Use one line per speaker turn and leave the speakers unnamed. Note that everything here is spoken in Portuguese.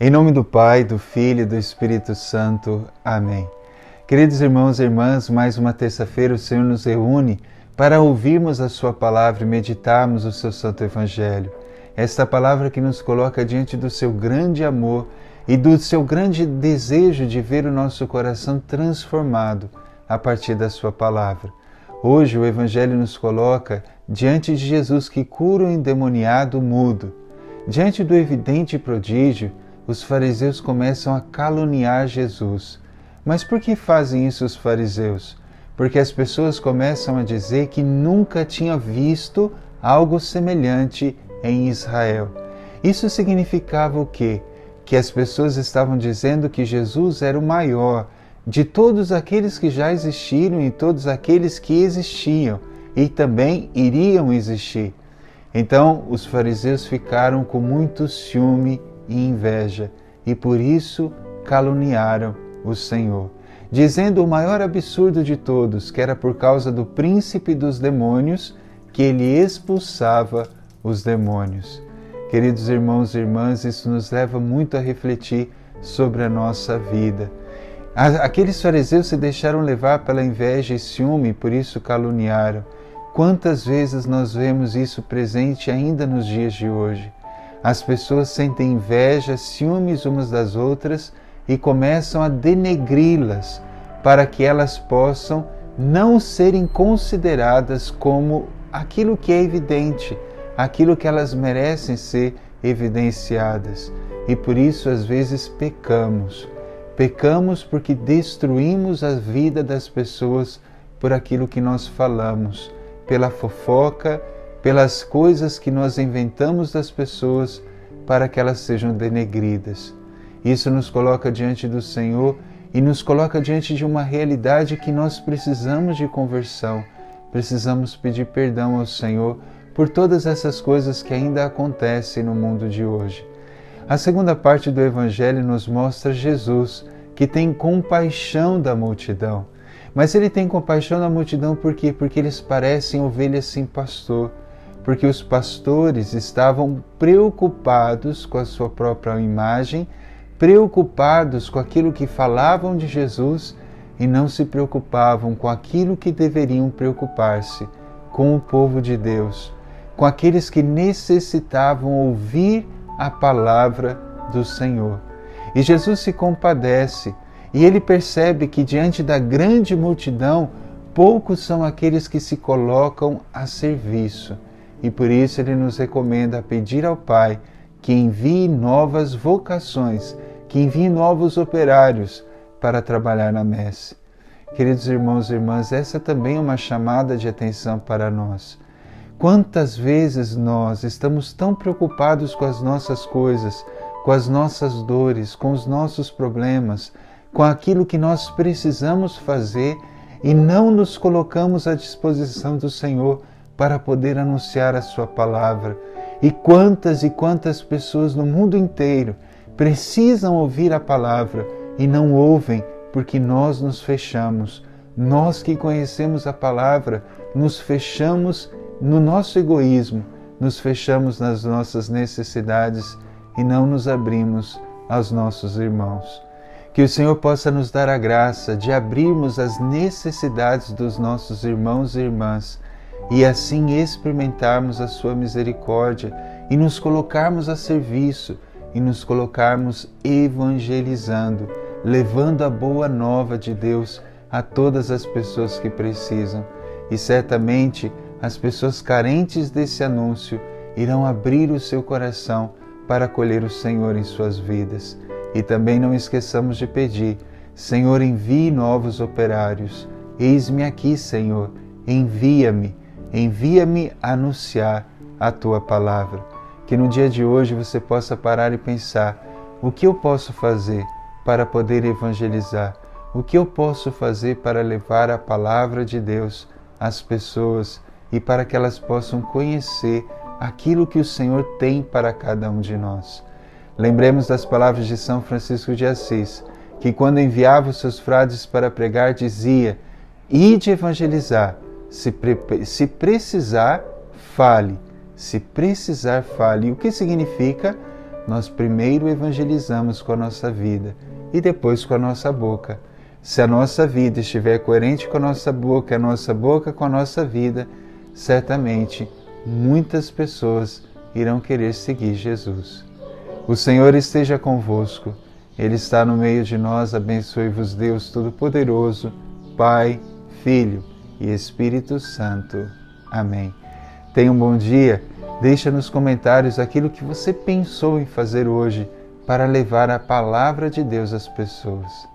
Em nome do Pai, do Filho e do Espírito Santo. Amém. Queridos irmãos e irmãs, mais uma terça-feira o Senhor nos reúne para ouvirmos a Sua Palavra e meditarmos o Seu Santo Evangelho. Esta palavra que nos coloca diante do Seu grande amor e do Seu grande desejo de ver o nosso coração transformado a partir da Sua Palavra. Hoje o Evangelho nos coloca diante de Jesus que cura o endemoniado mudo. Diante do evidente prodígio, os fariseus começam a caluniar Jesus. Mas por que fazem isso os fariseus? Porque as pessoas começam a dizer que nunca tinham visto algo semelhante em Israel. Isso significava o quê? Que as pessoas estavam dizendo que Jesus era o maior de todos aqueles que já existiram e todos aqueles que existiam e também iriam existir. Então os fariseus ficaram com muito ciúme e inveja, e por isso caluniaram o Senhor, dizendo o maior absurdo de todos, que era por causa do príncipe dos demônios que ele expulsava os demônios. Queridos irmãos e irmãs, isso nos leva muito a refletir sobre a nossa vida. Aqueles fariseus se deixaram levar pela inveja e ciúme, por isso caluniaram. Quantas vezes nós vemos isso presente ainda nos dias de hoje? As pessoas sentem inveja, ciúmes umas das outras e começam a denegri-las para que elas possam não serem consideradas como aquilo que é evidente, aquilo que elas merecem ser evidenciadas. E por isso às vezes pecamos. Pecamos porque destruímos a vida das pessoas por aquilo que nós falamos, pela fofoca, pelas coisas que nós inventamos das pessoas para que elas sejam denegridas. Isso nos coloca diante do Senhor e nos coloca diante de uma realidade que nós precisamos de conversão, precisamos pedir perdão ao Senhor por todas essas coisas que ainda acontecem no mundo de hoje. A segunda parte do Evangelho nos mostra Jesus, que tem compaixão da multidão. Mas ele tem compaixão da multidão por quê? Porque eles parecem ovelhas sem pastor. Porque os pastores estavam preocupados com a sua própria imagem, preocupados com aquilo que falavam de Jesus e não se preocupavam com aquilo que deveriam preocupar-se, com o povo de Deus, com aqueles que necessitavam ouvir a palavra do Senhor. E Jesus se compadece e ele percebe que diante da grande multidão, poucos são aqueles que se colocam a serviço. E por isso ele nos recomenda pedir ao Pai que envie novas vocações, que envie novos operários para trabalhar na messe. Queridos irmãos e irmãs, essa também é uma chamada de atenção para nós. Quantas vezes nós estamos tão preocupados com as nossas coisas, com as nossas dores, com os nossos problemas, com aquilo que nós precisamos fazer e não nos colocamos à disposição do Senhor para poder anunciar a Sua palavra. E quantas pessoas no mundo inteiro precisam ouvir a palavra e não ouvem porque nós nos fechamos. Nós que conhecemos a palavra, nos fechamos no nosso egoísmo, nos fechamos nas nossas necessidades e não nos abrimos aos nossos irmãos. Que o Senhor possa nos dar a graça de abrirmos as necessidades dos nossos irmãos e irmãs e assim experimentarmos a Sua misericórdia e nos colocarmos a serviço e nos colocarmos evangelizando, levando a boa nova de Deus a todas as pessoas que precisam. E certamente as pessoas carentes desse anúncio irão abrir o seu coração para acolher o Senhor em suas vidas. E também não esqueçamos de pedir: Senhor, envie novos operários. Eis-me aqui, Senhor, envia-me a anunciar a Tua palavra. Que no dia de hoje você possa parar e pensar: o que eu posso fazer para poder evangelizar? O que eu posso fazer para levar a palavra de Deus às pessoas e para que elas possam conhecer aquilo que o Senhor tem para cada um de nós? Lembremos das palavras de São Francisco de Assis, que quando enviava os seus frades para pregar, dizia: ide evangelizar, se precisar, fale. Se precisar, fale. O que significa? nós primeiro evangelizamos com a nossa vida e depois com a nossa boca. Se a nossa vida estiver coerente com a nossa boca, a nossa boca com a nossa vida, certamente muitas pessoas irão querer seguir Jesus. O Senhor esteja convosco, Ele está no meio de nós, abençoe-vos Deus Todo-Poderoso, Pai, Filho e Espírito Santo. Amém. Tenha um bom dia, deixa nos comentários aquilo que você pensou em fazer hoje para levar a palavra de Deus às pessoas.